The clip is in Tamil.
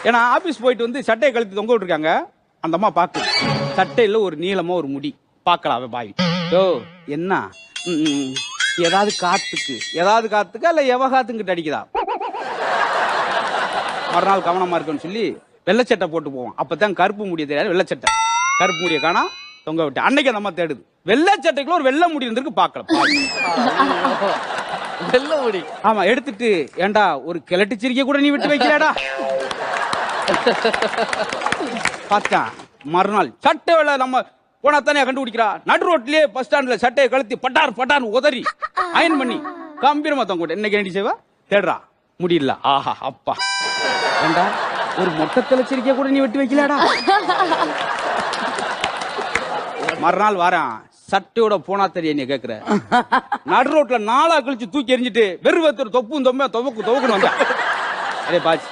ஏன்னா ஆபீஸ் போயிட்டு வந்து சட்டையை கழுத்து தொங்க விட்டுருக்காங்க. அந்த அம்மா பாக்கு சட்டையில ஒரு நீளமா ஒரு முடி பாக்கலாம். அவன் பாய் யோ என்ன ஏதாவது காத்துக்கு இல்ல எவ காத்துக்கிட்ட அடிக்குதா? மறுநாள் கவனமா இருக்குன்னு சொல்லி வெள்ளச்சட்டை போட்டு போவான். அப்பதான் கருப்பு முடிய தெரியாது. வெள்ளச்சட்டை கருப்பு முடிய காணா தொங்க விட்டு அன்னைக்கு அந்த அம்மா தேடுது. வெள்ளச்சட்டைக்குள்ள ஒரு வெள்ளை முடி இருந்திருக்கு பாக்கலாம். வெள்ள முடி. ஆமா எடுத்துட்டு ஏண்டா ஒரு கிழட்டு சிரிக்க கூட நீ விட்டு வைக்கலடா பார்த்தா. மறுநாள் சட்டை வேலை நம்ம போனா தானே கண்டுபிடிக்கிறா. நடு ரோட்லயே பஸ் ஸ்டாண்ட்ல சட்டையை கழுத்தி பட்டார் உதறி அயன் பண்ணி கம்பீரமா தொங்க. இன்னைக்கு என்ன செய்வா? தேடுறா முடியல. ஆஹா அப்பா ஏண்டா ஒரு மொட்டத்துல சிரிக்க கூட நீ வெட்டி வைக்கலடா. மறுநாள் வாரான் சட்டையோட போனா தெரிய நீ கேக்குற. நடு ரோட்ல நாளா கழிச்சு தூக்கி எறிஞ்சிட்டு வெறுவத்தர் தொப்பும் தொப்புன்னு வந்தா. அரே பாச்சு